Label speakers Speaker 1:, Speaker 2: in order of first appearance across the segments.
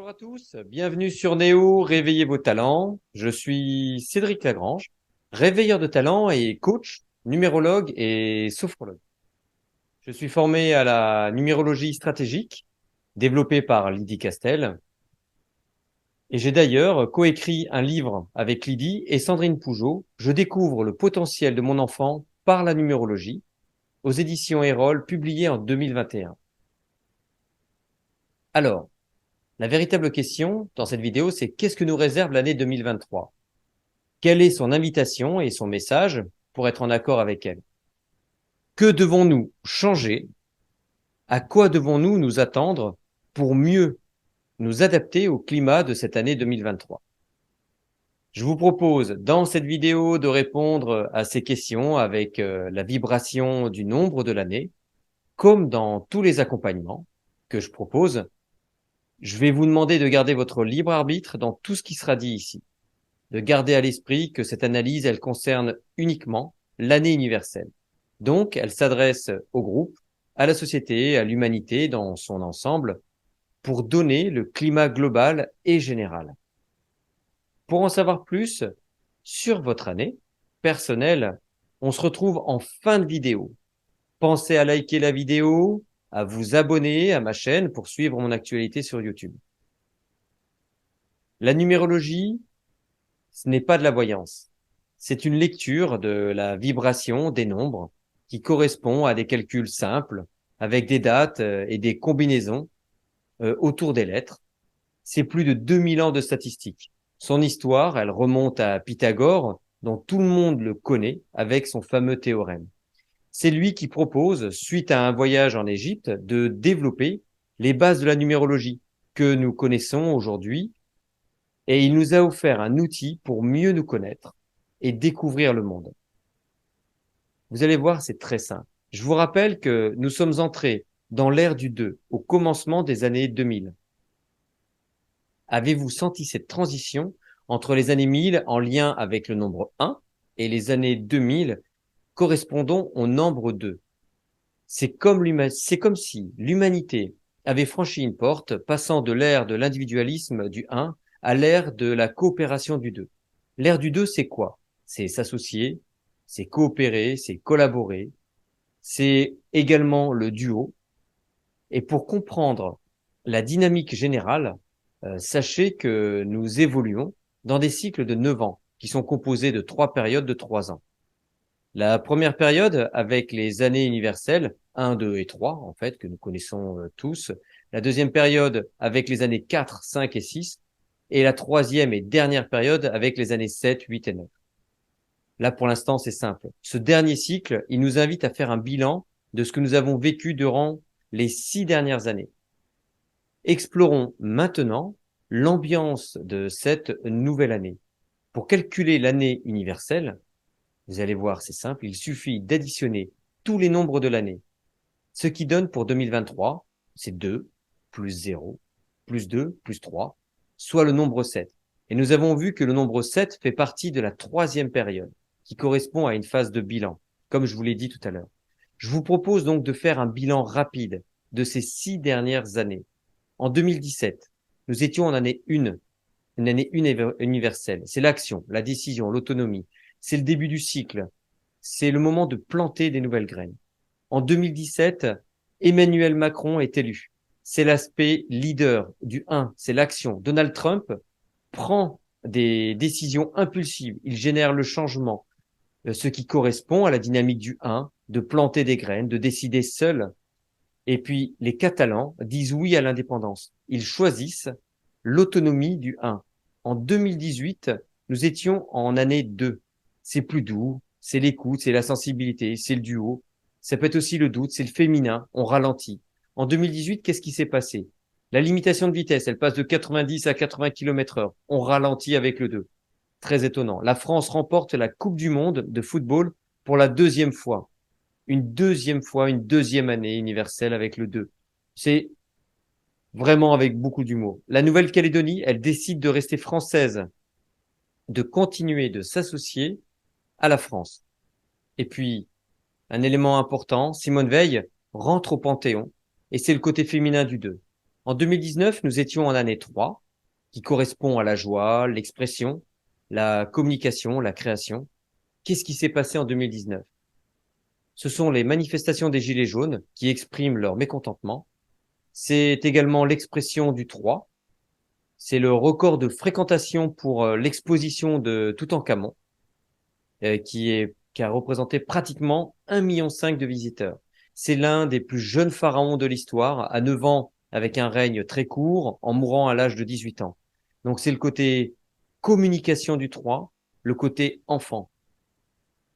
Speaker 1: Bonjour à tous, bienvenue sur Néo, réveillez vos talents. Je suis Cédric Lagrange, réveilleur de talents et coach, numérologue et sophrologue. Je suis formé à la numérologie stratégique, développée par Lydie Castel. Et j'ai d'ailleurs coécrit un livre avec Lydie et Sandrine Pougeot. Je découvre le potentiel de mon enfant par la numérologie, aux éditions Erol, publié en 2021. Alors, la véritable question dans cette vidéo, c'est qu'est-ce que nous réserve l'année 2023? Quelle est son invitation et son message pour être en accord avec elle? Que devons-nous changer? À quoi devons-nous nous attendre pour mieux nous adapter au climat de cette année 2023? Je vous propose dans cette vidéo de répondre à ces questions avec la vibration du nombre de l'année, comme dans tous les accompagnements que je propose. Je vais vous demander de garder votre libre arbitre dans tout ce qui sera dit ici, de garder à l'esprit que cette analyse, elle concerne uniquement l'année universelle. Donc, elle s'adresse au groupe, à la société, à l'humanité dans son ensemble, pour donner le climat global et général. Pour en savoir plus sur votre année personnelle, on se retrouve en fin de vidéo. Pensez à liker la vidéo, à vous abonner à ma chaîne pour suivre mon actualité sur YouTube. La numérologie, ce n'est pas de la voyance. C'est une lecture de la vibration des nombres qui correspond à des calculs simples avec des dates et des combinaisons autour des lettres. C'est plus de 2000 ans de statistiques. Son histoire, elle remonte à Pythagore, dont tout le monde le connaît avec son fameux théorème. C'est lui qui propose, suite à un voyage en Égypte, de développer les bases de la numérologie que nous connaissons aujourd'hui, et il nous a offert un outil pour mieux nous connaître et découvrir le monde. Vous allez voir, c'est très simple. Je vous rappelle que nous sommes entrés dans l'ère du 2, au commencement des années 2000. Avez-vous senti cette transition entre les années 1000 en lien avec le nombre 1 et les années 2000 correspondant au nombre 2? C'est comme si l'humanité avait franchi une porte, passant de l'ère de l'individualisme du 1 à l'ère de la coopération du 2. L'ère du 2, c'est quoi? C'est s'associer, c'est coopérer, c'est collaborer, c'est également le duo. Et pour comprendre la dynamique générale, sachez que nous évoluons dans des cycles de 9 ans qui sont composés de 3 périodes de 3 ans. La première période avec les années universelles, 1, 2 et 3, en fait, que nous connaissons tous. La deuxième période avec les années 4, 5 et 6. Et la troisième et dernière période avec les années 7, 8 et 9. Là, pour l'instant, c'est simple. Ce dernier cycle, il nous invite à faire un bilan de ce que nous avons vécu durant les 6 dernières années. Explorons maintenant l'ambiance de cette nouvelle année. Pour calculer l'année universelle, vous allez voir, c'est simple, il suffit d'additionner tous les nombres de l'année. Ce qui donne pour 2023, c'est 2, plus 0, plus 2, plus 3, soit le nombre 7. Et nous avons vu que le nombre 7 fait partie de la troisième période, qui correspond à une phase de bilan, comme je vous l'ai dit tout à l'heure. Je vous propose donc de faire un bilan rapide de ces 6 dernières années. En 2017, nous étions en année 1, une année universelle. C'est l'action, la décision, l'autonomie. C'est le début du cycle. C'est le moment de planter des nouvelles graines. En 2017, Emmanuel Macron est élu. C'est l'aspect leader du 1, c'est l'action. Donald Trump prend des décisions impulsives. Il génère le changement, ce qui correspond à la dynamique du 1, de planter des graines, de décider seul. Et puis, les Catalans disent oui à l'indépendance. Ils choisissent l'autonomie du 1. En 2018, nous étions en année 2. C'est plus doux, c'est l'écoute, c'est la sensibilité, c'est le duo. Ça peut être aussi le doute, c'est le féminin, on ralentit. En 2018, qu'est-ce qui s'est passé? La limitation de vitesse, elle passe de 90 à 80 km/h. On ralentit avec le 2. Très étonnant. La France remporte la Coupe du Monde de football pour la deuxième fois. Une deuxième fois, une deuxième année universelle avec le 2. C'est vraiment avec beaucoup d'humour. La Nouvelle-Calédonie, elle décide de rester française, de continuer de s'associer à la France. Et puis, un élément important, Simone Veil rentre au Panthéon, et c'est le côté féminin du 2. En 2019, nous étions en année 3, qui correspond à la joie, l'expression, la communication, la création. Qu'est-ce qui s'est passé en 2019? Ce sont les manifestations des Gilets jaunes qui expriment leur mécontentement. C'est également l'expression du 3. C'est le record de fréquentation pour l'exposition de Toutankhamon, qui a représenté pratiquement 1,5 million de visiteurs. C'est l'un des plus jeunes pharaons de l'histoire, à 9 ans avec un règne très court, en mourant à l'âge de 18 ans. Donc c'est le côté communication du 3, le côté enfant.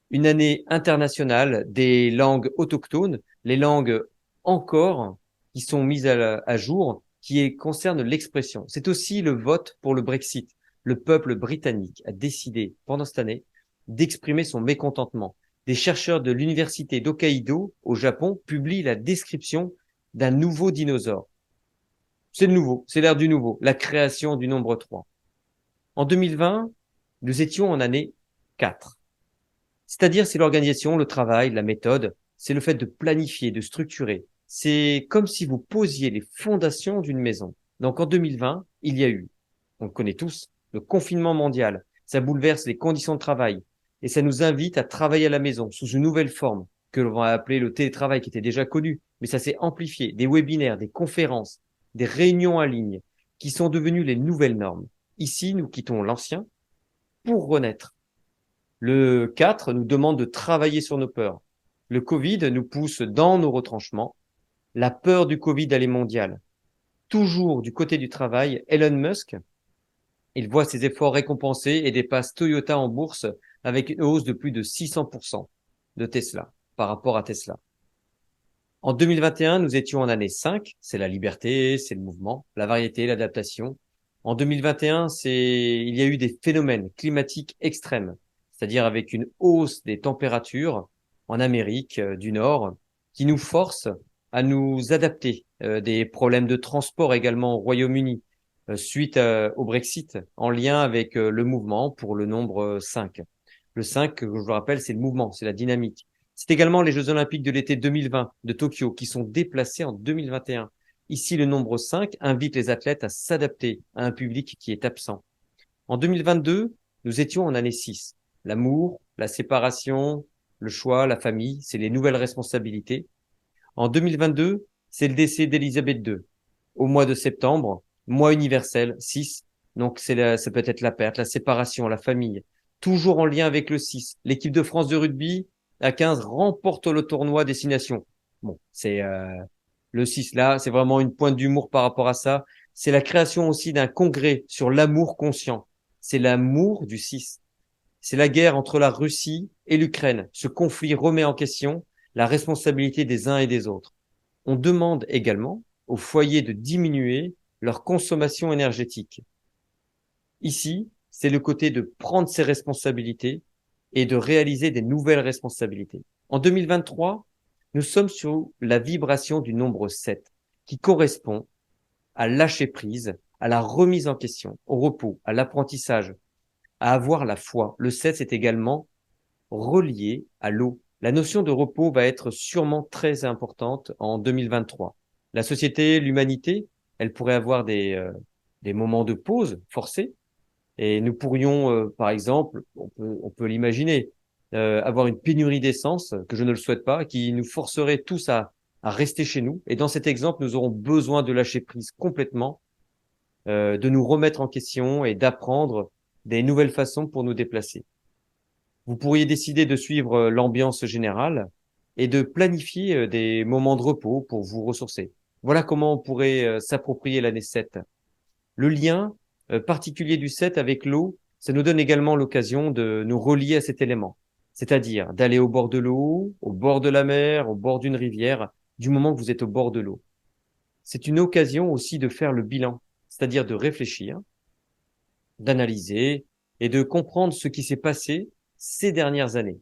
Speaker 1: Une année internationale des langues autochtones, les langues encore qui sont mises à jour, concernent l'expression. C'est aussi le vote pour le Brexit. Le peuple britannique a décidé pendant cette année d'exprimer son mécontentement. Des chercheurs de l'université d'Hokkaido au Japon publient la description d'un nouveau dinosaure. C'est le nouveau, c'est l'ère du nouveau, la création du nombre 3. En 2020, nous étions en année 4. C'est-à-dire, c'est l'organisation, le travail, la méthode, c'est le fait de planifier, de structurer. C'est comme si vous posiez les fondations d'une maison. Donc en 2020, il y a eu, on le connaît tous, le confinement mondial. Ça bouleverse les conditions de travail et ça nous invite à travailler à la maison sous une nouvelle forme que l'on va appeler le télétravail qui était déjà connu, mais ça s'est amplifié. Des webinaires, des conférences, des réunions en ligne qui sont devenues les nouvelles normes. Ici, nous quittons l'ancien pour renaître. Le 4 nous demande de travailler sur nos peurs. Le Covid nous pousse dans nos retranchements. La peur du Covid, elle est mondiale. Toujours du côté du travail, Elon Musk, il voit ses efforts récompensés et dépasse Toyota en bourse avec une hausse de plus de 600% de Tesla par rapport à Tesla. En 2021, nous étions en année 5, c'est la liberté, c'est le mouvement, la variété, l'adaptation. En 2021, il y a eu des phénomènes climatiques extrêmes, c'est-à-dire avec une hausse des températures en Amérique du Nord qui nous force à nous adapter. Des problèmes de transport également au Royaume-Uni suite au Brexit en lien avec le mouvement pour le nombre 5. Le 5, je vous rappelle, c'est le mouvement, c'est la dynamique. C'est également les Jeux Olympiques de l'été 2020 de Tokyo qui sont déplacés en 2021. Ici, le nombre 5 invite les athlètes à s'adapter à un public qui est absent. En 2022, nous étions en année 6. L'amour, la séparation, le choix, la famille, c'est les nouvelles responsabilités. En 2022, c'est le décès d'Élisabeth II. Au mois de septembre, mois universel, 6. Donc, ça peut être la perte, la séparation, la famille. Toujours en lien avec le 6. L'équipe de France de rugby, à 15, remporte le tournoi Destination. Bon, c'est le 6 là, c'est vraiment une pointe d'humour par rapport à ça. C'est la création aussi d'un congrès sur l'amour conscient. C'est l'amour du 6. C'est la guerre entre la Russie et l'Ukraine. Ce conflit remet en question la responsabilité des uns et des autres. On demande également aux foyers de diminuer leur consommation énergétique. Ici, c'est le côté de prendre ses responsabilités et de réaliser des nouvelles responsabilités. En 2023, nous sommes sur la vibration du nombre 7, qui correspond à lâcher prise, à la remise en question, au repos, à l'apprentissage, à avoir la foi. Le 7, c'est également relié à l'eau. La notion de repos va être sûrement très importante en 2023. La société, l'humanité, elle pourrait avoir des moments de pause forcés. Et nous pourrions, par exemple, on peut l'imaginer, avoir une pénurie d'essence, que je ne le souhaite pas, qui nous forcerait tous à rester chez nous. Et dans cet exemple, nous aurons besoin de lâcher prise complètement, de nous remettre en question et d'apprendre des nouvelles façons pour nous déplacer. Vous pourriez décider de suivre l'ambiance générale et de planifier des moments de repos pour vous ressourcer. Voilà comment on pourrait s'approprier l'année 7. Le lien particulier du 7 avec l'eau, ça nous donne également l'occasion de nous relier à cet élément, c'est-à-dire d'aller au bord de l'eau, au bord de la mer, au bord d'une rivière, du moment que vous êtes au bord de l'eau. C'est une occasion aussi de faire le bilan, c'est-à-dire de réfléchir, d'analyser et de comprendre ce qui s'est passé ces dernières années.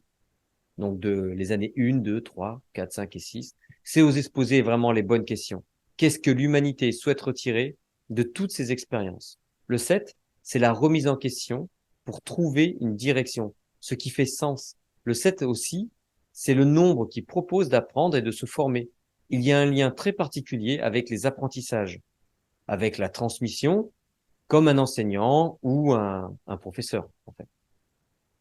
Speaker 1: Donc les années 1, 2, 3, 4, 5 et 6. C'est oser se poser vraiment les bonnes questions. Qu'est-ce que l'humanité souhaite retirer de toutes ces expériences? Le 7, c'est la remise en question pour trouver une direction, ce qui fait sens. Le 7 aussi, c'est le nombre qui propose d'apprendre et de se former. Il y a un lien très particulier avec les apprentissages. avec la transmission, comme un enseignant ou un professeur, en fait.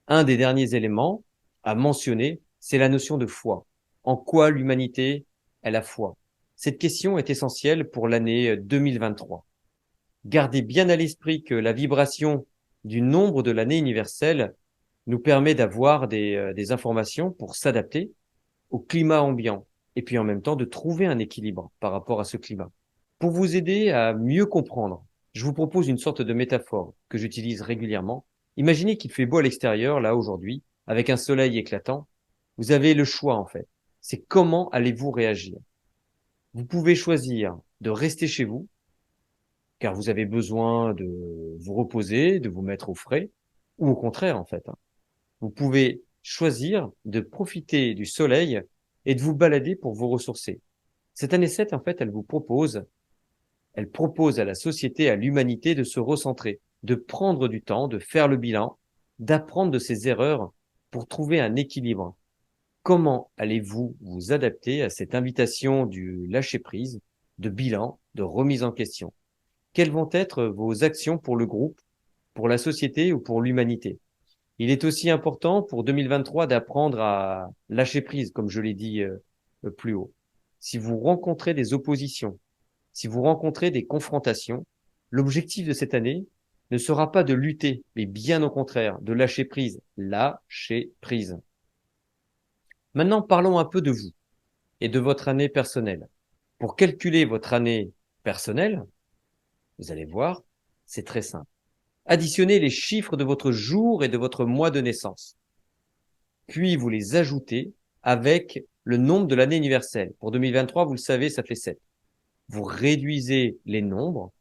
Speaker 1: Un des derniers éléments à mentionner, c'est la notion de foi. En quoi l'humanité a la foi? Cette question est essentielle pour l'année 2023. Gardez bien à l'esprit que la vibration du nombre de l'année universelle nous permet d'avoir des informations pour s'adapter au climat ambiant et puis en même temps de trouver un équilibre par rapport à ce climat. Pour vous aider à mieux comprendre, je vous propose une sorte de métaphore que j'utilise régulièrement. Imaginez qu'il fait beau à l'extérieur, là aujourd'hui, avec un soleil éclatant. Vous avez le choix en fait. C'est comment allez-vous réagir? Vous pouvez choisir de rester chez vous, car vous avez besoin de vous reposer, de vous mettre au frais, ou au contraire en fait. Vous pouvez choisir de profiter du soleil et de vous balader pour vous ressourcer. Cette année 7, en fait, elle propose à la société, à l'humanité de se recentrer, de prendre du temps, de faire le bilan, d'apprendre de ses erreurs pour trouver un équilibre. Comment allez-vous vous adapter à cette invitation du lâcher-prise, de bilan, de remise en question? Quelles vont être vos actions pour le groupe, pour la société ou pour l'humanité? Il est aussi important pour 2023 d'apprendre à lâcher prise, comme je l'ai dit plus haut. Si vous rencontrez des oppositions, si vous rencontrez des confrontations, l'objectif de cette année ne sera pas de lutter, mais bien au contraire, de lâcher prise. Lâcher prise. Maintenant, parlons un peu de vous et de votre année personnelle. Pour calculer votre année personnelle, vous allez voir, c'est très simple. Additionnez les chiffres de votre jour et de votre mois de naissance. Puis vous les ajoutez avec le nombre de l'année universelle. Pour 2023, vous le savez, ça fait 7. Vous réduisez les nombres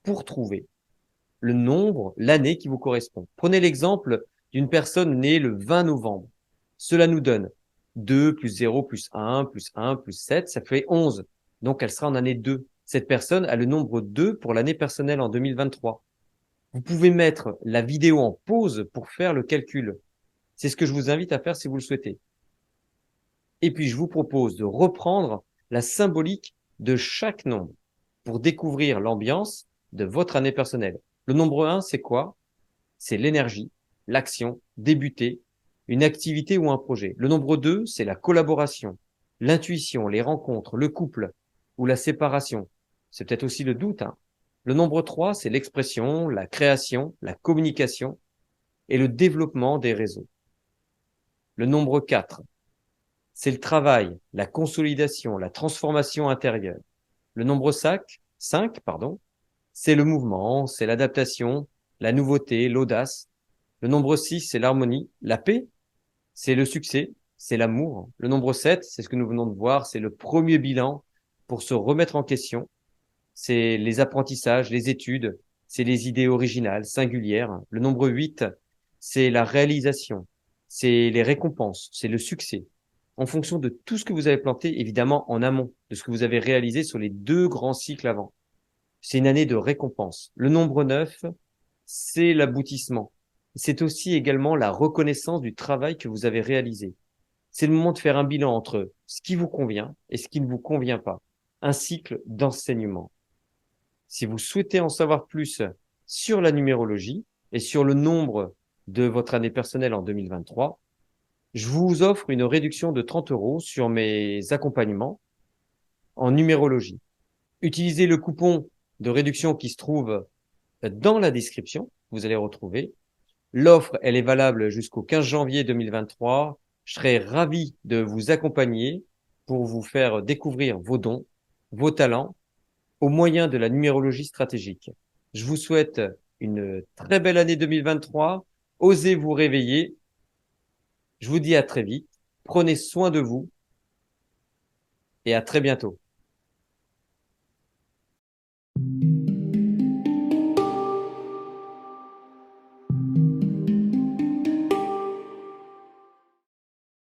Speaker 1: pour trouver le nombre, l'année qui vous correspond. Prenez l'exemple d'une personne née le 20 novembre. Cela nous donne 2 plus 0 plus 1 plus 1 plus 7, ça fait 11. Donc elle sera en année 2. Cette personne a le nombre 2 pour l'année personnelle en 2023. Vous pouvez mettre la vidéo en pause pour faire le calcul. C'est ce que je vous invite à faire si vous le souhaitez. Et puis, je vous propose de reprendre la symbolique de chaque nombre pour découvrir l'ambiance de votre année personnelle. Le nombre 1, c'est quoi? C'est l'énergie, l'action, débuter, une activité ou un projet. Le nombre 2, c'est la collaboration, l'intuition, les rencontres, le couple ou la séparation. C'est peut-être aussi le doute, hein. Le nombre 3, c'est l'expression, la création, la communication et le développement des réseaux. Le nombre 4, c'est le travail, la consolidation, la transformation intérieure. Le nombre 5, c'est le mouvement, c'est l'adaptation, la nouveauté, l'audace. Le nombre 6, c'est l'harmonie, la paix, c'est le succès, c'est l'amour. Le nombre 7, c'est ce que nous venons de voir, c'est le premier bilan pour se remettre en question. C'est les apprentissages, les études, c'est les idées originales, singulières. Le nombre 8, c'est la réalisation, c'est les récompenses, c'est le succès. En fonction de tout ce que vous avez planté, évidemment en amont, de ce que vous avez réalisé sur les 2 grands cycles avant. C'est une année de récompense. Le nombre 9, c'est l'aboutissement. C'est aussi également la reconnaissance du travail que vous avez réalisé. C'est le moment de faire un bilan entre ce qui vous convient et ce qui ne vous convient pas. Un cycle d'enseignement. Si vous souhaitez en savoir plus sur la numérologie et sur le nombre de votre année personnelle en 2023, je vous offre une réduction de 30 € sur mes accompagnements en numérologie. Utilisez le coupon de réduction qui se trouve dans la description. Vous allez retrouver. L'offre, elle est valable jusqu'au 15 janvier 2023. Je serai ravi de vous accompagner pour vous faire découvrir vos dons, vos talents au moyen de la numérologie stratégique. Je vous souhaite une très belle année 2023. Osez vous réveiller. Je vous dis à très vite. Prenez soin de vous et à très bientôt.